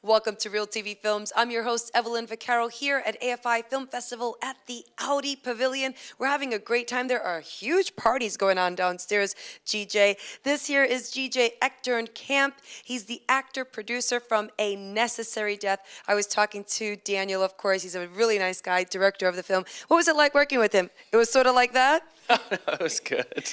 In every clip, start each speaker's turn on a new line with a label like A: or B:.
A: Welcome to Real TV Films. I'm your host, Evelyn Vaccaro, here at AFI Film Festival at the Audi Pavilion. We're having a great time. There are huge parties going on downstairs, GJ. This here is GJ Echternkamp. He's the actor-producer from A Necessary Death. I was talking to Daniel, of course. He's a really nice guy, director of the film. What was it like working with him? It was sort of like that?
B: It was good.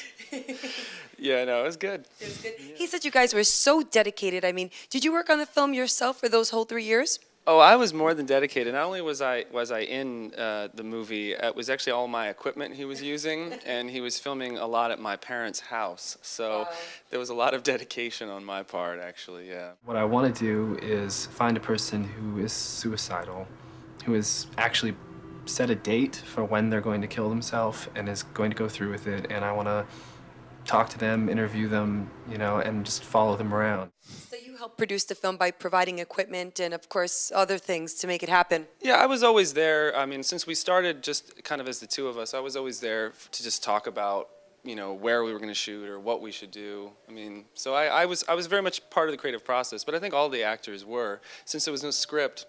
B: Yeah, no, it was good.
A: It was good. Yeah. He said you guys were so dedicated. I mean, did you work on the film yourself for those whole 3 years?
B: Oh, I was more than dedicated. Not only was I in the movie, it was actually all my equipment he was using, and he was filming a lot at my parents' house. So there was a lot of dedication on my part, actually, yeah.
C: What I want to do is find a person who is suicidal, who has actually set a date for when they're going to kill themselves and is going to go through with it, and I want to talk to them, interview them, you know, and just follow them around.
A: So you helped produce the film by providing equipment and, of course, other things to make it happen.
B: Yeah, I was always there. I mean, since we started just kind of as the two of us, I was always there to just talk about, you know, where we were going to shoot or what we should do. I mean, so I was very much part of the creative process, but I think all the actors were. Since there was no script,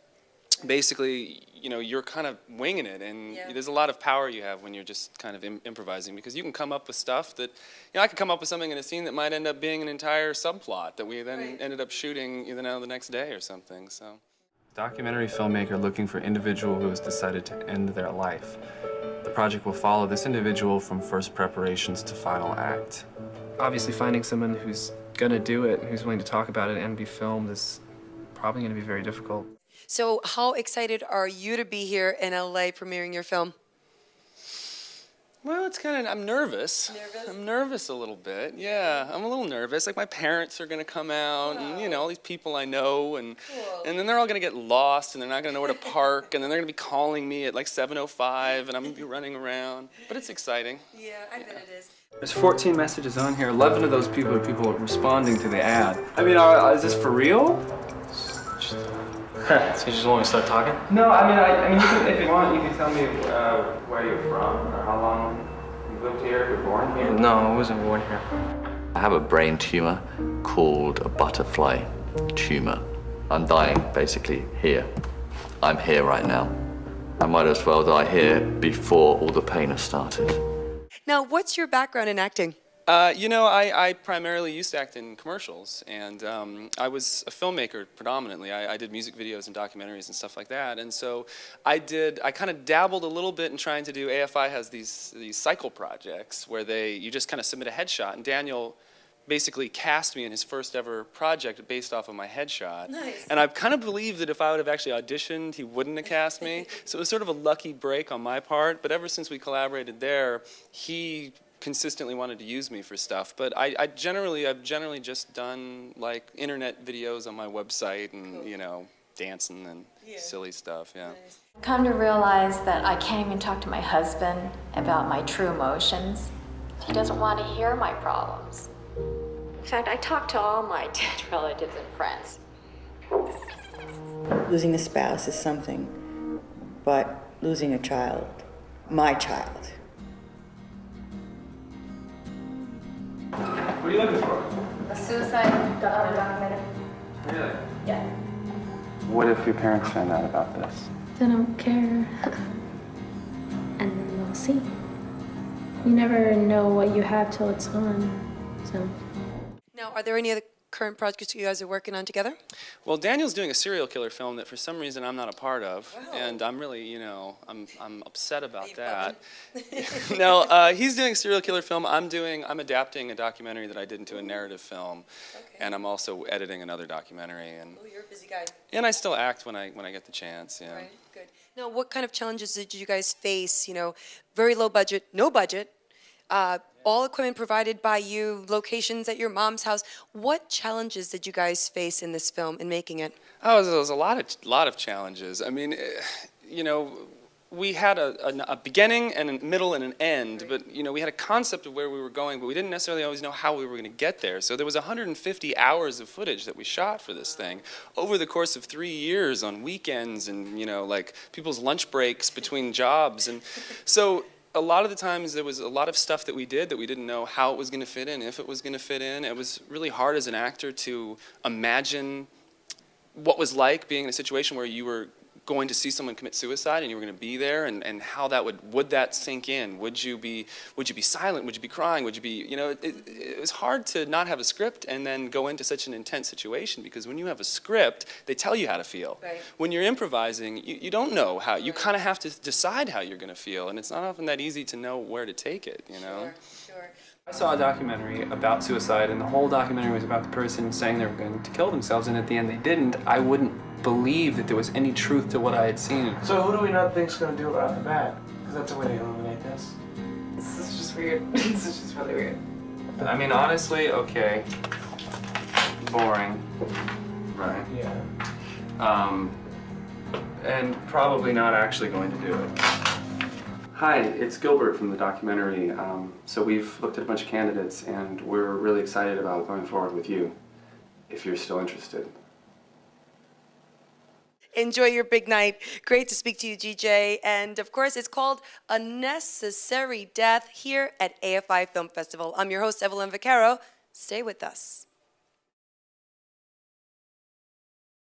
B: basically, you know, you're kind of winging it, and there's a lot of power you have when you're just kind of improvising, because you can come up with stuff that, you know, I could come up with something in a scene that might end up being an entire subplot that we then ended up shooting, you know, the next day or something, so.
C: Documentary filmmaker looking for an individual who has decided to end their life. The project will follow this individual from first preparations to final act. Obviously, finding someone who's gonna do it, who's willing to talk about it and be filmed is probably gonna be very difficult.
A: So how excited are you to be here in LA premiering your film?
B: Well, it's kind of, I'm nervous.
A: Nervous?
B: I'm nervous a little bit, yeah. I'm a little nervous. Like, my parents are going to come out, and, you know, all these people I know, and then they're all going to get lost, and they're not going to know where to park, and then they're going to be calling me at like 7:05, and I'm going to be running around. But it's exciting.
A: Yeah, I bet it is.
D: There's 14 messages on here. 11 of those people are people responding to the ad. I mean, is this for real?
C: So you just want me to start talking?
D: No, I mean, you can, if you want, you can tell me where you're from or how long you lived here, if you're born here.
C: No, I wasn't born here.
E: I have a brain tumor called a butterfly tumor. I'm dying basically here. I'm here right now. I might as well die here before all the pain has started.
A: Now, what's your background in acting?
B: You know, I primarily used to act in commercials, and I was a filmmaker predominantly. I did music videos and documentaries and stuff like that, and so I kind of dabbled a little bit in trying to do, AFI has these cycle projects where you just kind of submit a headshot, and Daniel basically cast me in his first ever project based off of my headshot.
A: Nice.
B: And I kind of believe that if I would have actually auditioned, he wouldn't have cast me. So it was sort of a lucky break on my part, but ever since we collaborated there, he consistently wanted to use me for stuff, but I've generally just done like internet videos on my website and you know, dancing and silly stuff, yeah.
A: Nice.
F: Come to realize that I can't even talk to my husband about my true emotions. He doesn't want to hear my problems. In fact, I talk to all my dead relatives and friends.
G: Losing a spouse is something, but losing a child, my child.
D: What are you looking for?
F: A suicide documentary.
D: Really?
F: Yeah.
D: What if your parents find out about this?
H: They don't care. And then they'll see. You never know what you have till it's gone. So.
A: Now, are there any other current projects you guys are working on together?
B: Well, Daniel's doing a serial killer film that for some reason I'm not a part of,
A: Wow.
B: and I'm really, you know, I'm upset about that. No, he's doing a serial killer film. I'm adapting a documentary that I did into a narrative film, and I'm also editing another documentary. And
A: Oh, you're a busy guy.
B: And I still act when I get the chance. Yeah.
A: Right, good. Now, what kind of challenges did you guys face? You know, very low budget, no budget. All equipment provided by you, locations at your mom's house. What challenges did you guys face in this film in making it?
B: Oh, there was a lot of challenges. I mean, you know, we had a beginning and a middle and an end, but you know, we had a concept of where we were going, but we didn't necessarily always know how we were going to get there. So there was 150 hours of footage that we shot for this thing over the course of 3 years on weekends and, you know, like people's lunch breaks between jobs. And so a lot of the times there was a lot of stuff that we did that we didn't know how it was going to fit in, if it was going to fit in. It was really hard as an actor to imagine what was like being in a situation where you were going to see someone commit suicide and you were going to be there, and how that would that sink in? Would you be silent? Would you be crying? Would you be, you know, it was hard to not have a script and then go into such an intense situation, because when you have a script, they tell you how to feel.
A: Right.
B: When you're improvising, you don't know how. You kind of have to decide how you're going to feel, and it's not often that easy to know where to take it, you know?
A: Sure.
C: I saw a documentary about suicide, and the whole documentary was about the person saying they were going to kill themselves, and at the end they didn't. I wouldn't believe that there was any truth to what I had seen.
I: So who do we not think's going to do it off the bat? Because that's a way to eliminate this.
J: This is just weird. This is just really weird.
C: I mean, honestly, okay, boring, right?
I: Yeah.
C: And probably not actually going to do it. Hi, it's Gilbert from the documentary. So we've looked at a bunch of candidates, and we're really excited about going forward with you, if you're still interested.
A: Enjoy your big night. Great to speak to you, GJ. And of course, it's called A Necessary Death here at AFI Film Festival. I'm your host, Evelyn Vaccaro. Stay with us.